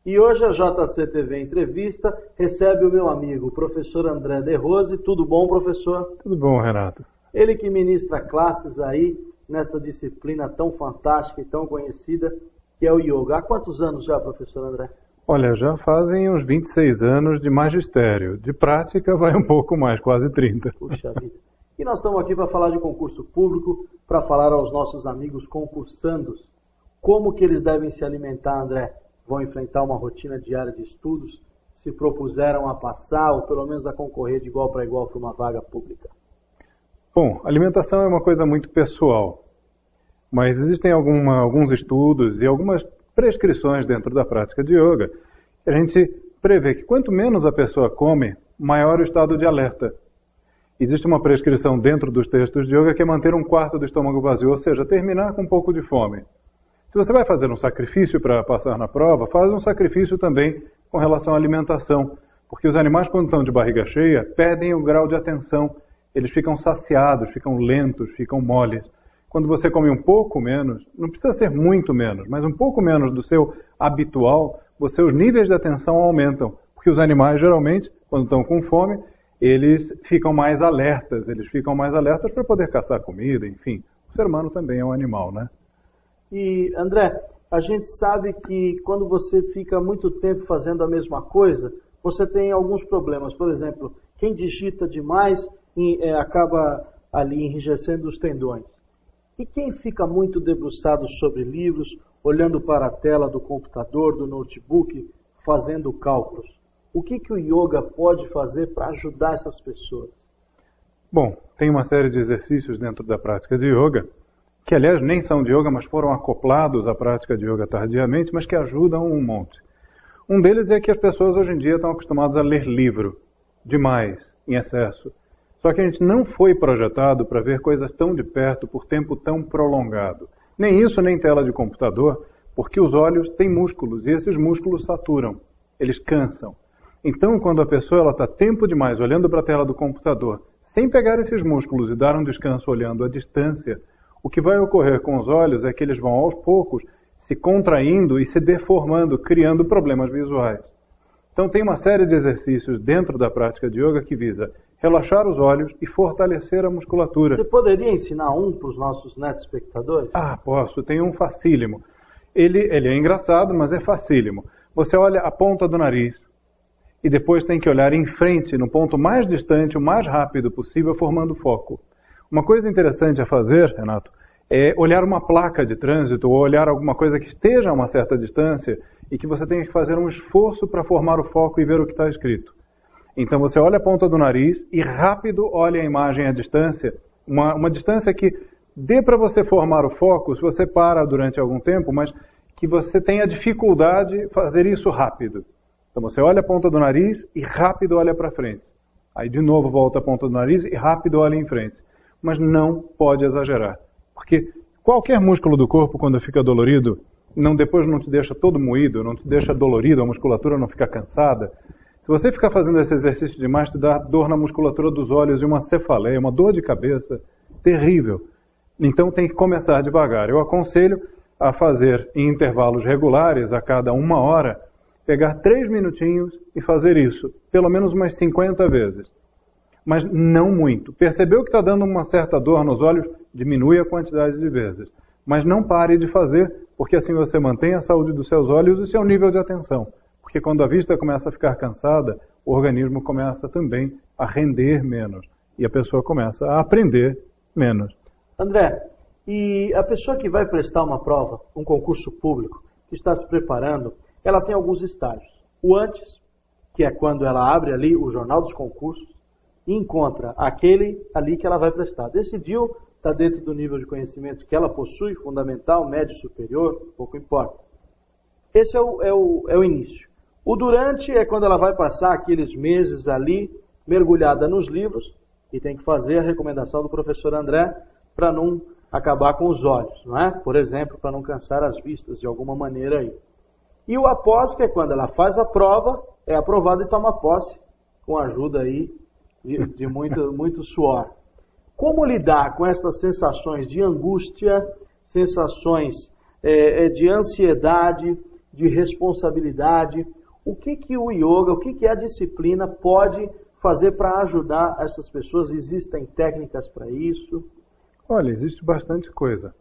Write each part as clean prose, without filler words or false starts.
E hoje a JCTV Entrevista recebe o meu amigo, o professor André De Rose. Tudo bom, professor? Tudo bom, Renato. Ele que ministra classes aí nesta disciplina tão fantástica e tão conhecida, que é o yoga. Há quantos anos já, professor André? Olha, já fazem uns 26 anos de magistério. De prática vai um pouco mais, quase 30. Puxa vida. E nós estamos aqui para falar de concurso público, para falar aos nossos amigos concursandos como que eles devem se alimentar, André. Vão enfrentar uma rotina diária de estudos, se propuseram a passar ou pelo menos a concorrer de igual para igual para uma vaga pública? Bom, alimentação é uma coisa muito pessoal, mas existem alguns estudos e algumas prescrições dentro da prática de yoga. A gente prevê que quanto menos a pessoa come, maior o estado de alerta. Existe uma prescrição dentro dos textos de yoga que é manter um quarto do estômago vazio, ou seja, terminar com um pouco de fome. Se você vai fazer um sacrifício para passar na prova, faz um sacrifício também com relação à alimentação, porque os animais, quando estão de barriga cheia, perdem o grau de atenção, eles ficam saciados, ficam lentos, ficam moles. Quando você come um pouco menos, não precisa ser muito menos, mas um pouco menos do seu habitual, os níveis de atenção aumentam, porque os animais, geralmente, quando estão com fome, eles ficam mais alertas para poder caçar comida, enfim. O ser humano também é um animal, né? E, André, a gente sabe que quando você fica muito tempo fazendo a mesma coisa, você tem alguns problemas. Por exemplo, quem digita demais acaba ali enrijecendo os tendões. E quem fica muito debruçado sobre livros, olhando para a tela do computador, do notebook, fazendo cálculos? O que o yoga pode fazer para ajudar essas pessoas? Bom, tem uma série de exercícios dentro da prática de yoga, que aliás nem são de yoga, mas foram acoplados à prática de yoga tardiamente, mas que ajudam um monte. Um deles é que as pessoas hoje em dia estão acostumadas a ler livro, demais, em excesso. Só que a gente não foi projetado para ver coisas tão de perto por tempo tão prolongado. Nem isso, nem tela de computador, porque os olhos têm músculos e esses músculos saturam, eles cansam. Então, quando a pessoa está tempo demais olhando para a tela do computador, sem pegar esses músculos e dar um descanso olhando à distância, o que vai ocorrer com os olhos é que eles vão aos poucos se contraindo e se deformando, criando problemas visuais. Então tem uma série de exercícios dentro da prática de yoga que visa relaxar os olhos e fortalecer a musculatura. Você poderia ensinar um para os nossos espectadores? Posso. Tem um facílimo. Ele é engraçado, mas é facílimo. Você olha a ponta do nariz e depois tem que olhar em frente, no ponto mais distante, o mais rápido possível, formando foco. Uma coisa interessante a fazer, Renato, é olhar uma placa de trânsito ou olhar alguma coisa que esteja a uma certa distância e que você tenha que fazer um esforço para formar o foco e ver o que está escrito. Então você olha a ponta do nariz e rápido olha a imagem à distância, uma distância que dê para você formar o foco se você para durante algum tempo, mas que você tenha dificuldade de fazer isso rápido. Então você olha a ponta do nariz e rápido olha para frente. Aí de novo volta a ponta do nariz e rápido olha em frente. Mas não pode exagerar. Porque qualquer músculo do corpo, quando fica dolorido, depois não te deixa todo moído, não te deixa dolorido, a musculatura não fica cansada. Se você ficar fazendo esse exercício demais, te dá dor na musculatura dos olhos e uma cefaleia, uma dor de cabeça terrível. Então tem que começar devagar. Eu aconselho a fazer em intervalos regulares, a cada 1 hora, pegar 3 minutinhos e fazer isso, pelo menos umas 50 vezes. Mas não muito. Percebeu que está dando uma certa dor nos olhos? Diminui a quantidade de vezes. Mas não pare de fazer, porque assim você mantém a saúde dos seus olhos e seu nível de atenção. Porque quando a vista começa a ficar cansada, o organismo começa também a render menos. E a pessoa começa a aprender menos. André, e a pessoa que vai prestar uma prova, um concurso público, que está se preparando, ela tem alguns estágios. O antes, que é quando ela abre ali o jornal dos concursos, e encontra aquele ali que ela vai prestar. Decidiu, está dentro do nível de conhecimento que ela possui, fundamental, médio, superior, pouco importa. Esse é o início. O durante é quando ela vai passar aqueles meses ali, mergulhada nos livros, e tem que fazer a recomendação do professor André para não acabar com os olhos, não é? Por exemplo, para não cansar as vistas de alguma maneira aí. E o após, que é quando ela faz a prova, é aprovada e toma posse, com a ajuda aí de muito suor. Como lidar com estas sensações de angústia, sensações de ansiedade, de responsabilidade. O que o yoga, o que a disciplina pode fazer para ajudar essas pessoas? Existem técnicas para isso? Olha, existe bastante coisa.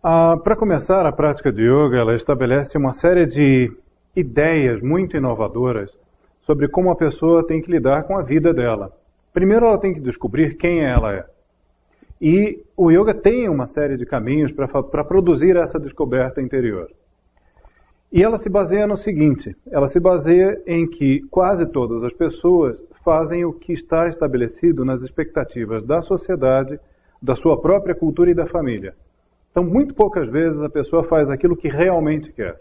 Para começar, a prática de yoga, ela estabelece uma série de ideias muito inovadoras sobre como a pessoa tem que lidar com a vida dela. Primeiro, ela tem que descobrir quem ela é. E o yoga tem uma série de caminhos para produzir essa descoberta interior. E ela se baseia no seguinte, ela se baseia em que quase todas as pessoas fazem o que está estabelecido nas expectativas da sociedade, da sua própria cultura e da família. Então, muito poucas vezes a pessoa faz aquilo que realmente quer.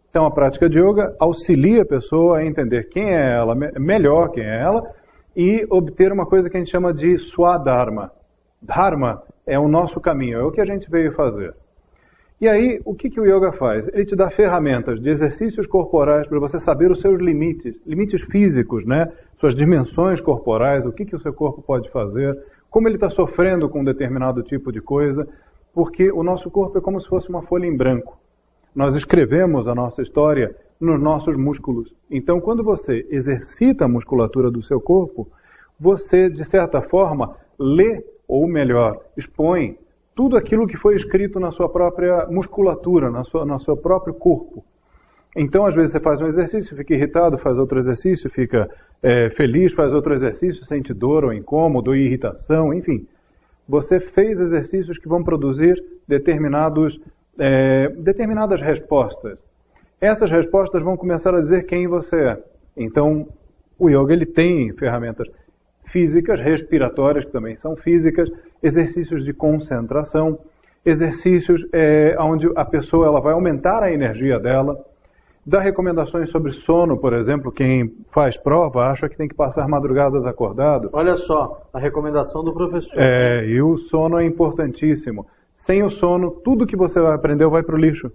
Então, a prática de yoga auxilia a pessoa a entender quem é ela, melhor quem é ela, e obter uma coisa que a gente chama de Swadharma. Dharma é o nosso caminho, é o que a gente veio fazer. E aí, o que o yoga faz? Ele te dá ferramentas de exercícios corporais para você saber os seus limites, limites físicos, né? Suas dimensões corporais, o que o seu corpo pode fazer, como ele está sofrendo com um determinado tipo de coisa, porque o nosso corpo é como se fosse uma folha em branco. Nós escrevemos a nossa história nos nossos músculos. Então, quando você exercita a musculatura do seu corpo, você, de certa forma, lê, ou melhor, expõe tudo aquilo que foi escrito na sua própria musculatura, no seu próprio corpo. Então, às vezes, você faz um exercício, fica irritado, faz outro exercício, fica feliz, faz outro exercício, sente dor ou incômodo, ou irritação, enfim. Você fez exercícios que vão produzir determinadas respostas. Essas respostas vão começar a dizer quem você é. Então, o yoga ele tem ferramentas físicas, respiratórias, que também são físicas, exercícios de concentração, exercícios onde a pessoa ela vai aumentar a energia dela, dá recomendações sobre sono, por exemplo. Quem faz prova acha que tem que passar madrugadas acordado. Olha só, a recomendação do professor. E o sono é importantíssimo. Sem o sono, tudo que você vai aprender vai para o lixo.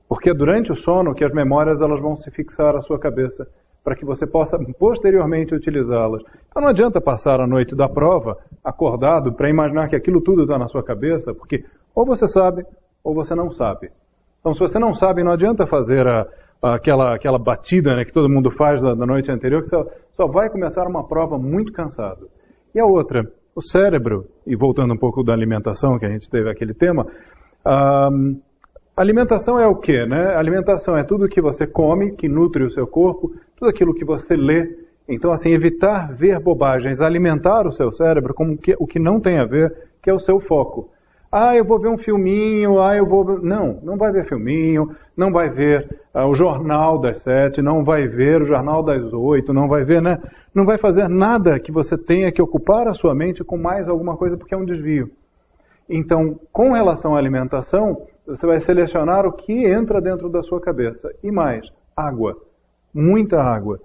Porque é durante o sono que as memórias elas vão se fixar à sua cabeça, para que você possa posteriormente utilizá-las. Então não adianta passar a noite da prova acordado para imaginar que aquilo tudo está na sua cabeça, porque ou você sabe ou você não sabe. Então se você não sabe, não adianta fazer aquela batida, né, que todo mundo faz da noite anterior, que só vai começar uma prova muito cansado. E a outra, o cérebro, e voltando um pouco da alimentação, que a gente teve aquele tema, alimentação é o quê, né? Alimentação é tudo que você come, que nutre o seu corpo, tudo aquilo que você lê. Então, assim, evitar ver bobagens, alimentar o seu cérebro como o que não tem a ver, que é o seu foco. Eu vou ver um filminho, Não vai ver filminho, não vai ver o jornal das 7, não vai ver o jornal das 8, não vai ver, né? Não vai fazer nada que você tenha que ocupar a sua mente com mais alguma coisa, porque é um desvio. Então, com relação à alimentação, você vai selecionar o que entra dentro da sua cabeça. E mais, água. Muita água.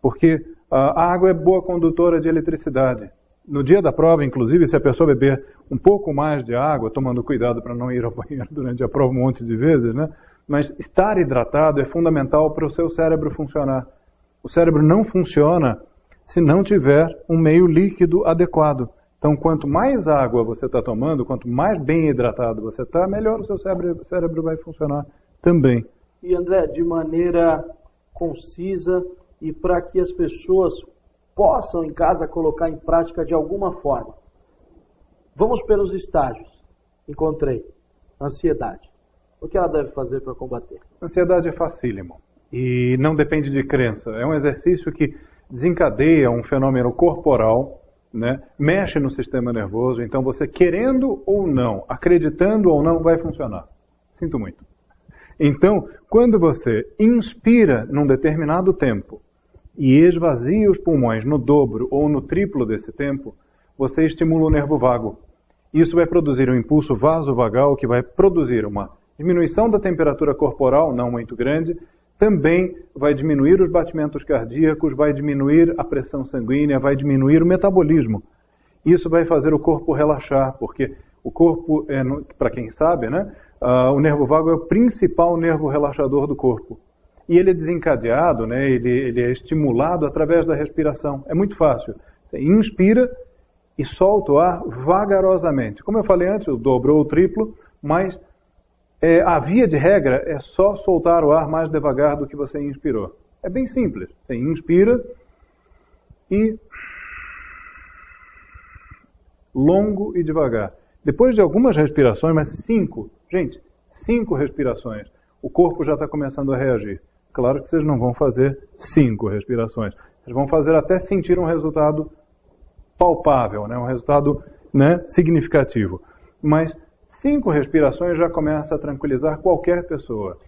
Porque a água é boa condutora de eletricidade. No dia da prova, inclusive, se a pessoa beber um pouco mais de água, tomando cuidado para não ir ao banheiro durante a prova um monte de vezes, né? Mas estar hidratado é fundamental para o seu cérebro funcionar. O cérebro não funciona se não tiver um meio líquido adequado. Então, quanto mais água você está tomando, quanto mais bem hidratado você está, melhor o seu cérebro vai funcionar também. E André, de maneira concisa e para que as pessoas possam em casa colocar em prática de alguma forma. Vamos pelos estágios. Encontrei. Ansiedade. O que ela deve fazer para combater? Ansiedade é facílimo e não depende de crença. É um exercício que desencadeia um fenômeno corporal, né? Mexe no sistema nervoso, então você querendo ou não, acreditando ou não, vai funcionar. Sinto muito. Então, quando você inspira num determinado tempo e esvazia os pulmões no dobro ou no triplo desse tempo, você estimula o nervo vago. Isso vai produzir um impulso vasovagal que vai produzir uma diminuição da temperatura corporal, não muito grande, também vai diminuir os batimentos cardíacos, vai diminuir a pressão sanguínea, vai diminuir o metabolismo. Isso vai fazer o corpo relaxar, porque o corpo, para quem sabe, né, o nervo vago é o principal nervo relaxador do corpo. E ele é desencadeado, né, ele é estimulado através da respiração. É muito fácil. Você inspira e solta o ar vagarosamente. Como eu falei antes, o dobro ou o triplo, mas A via de regra é só soltar o ar mais devagar do que você inspirou. É bem simples. Você inspira e longo e devagar. Depois de algumas respirações, mas 5 respirações, o corpo já está começando a reagir. Claro que vocês não vão fazer 5 respirações. Vocês vão fazer até sentir um resultado palpável, um resultado significativo. Mas 5 respirações já começa a tranquilizar qualquer pessoa.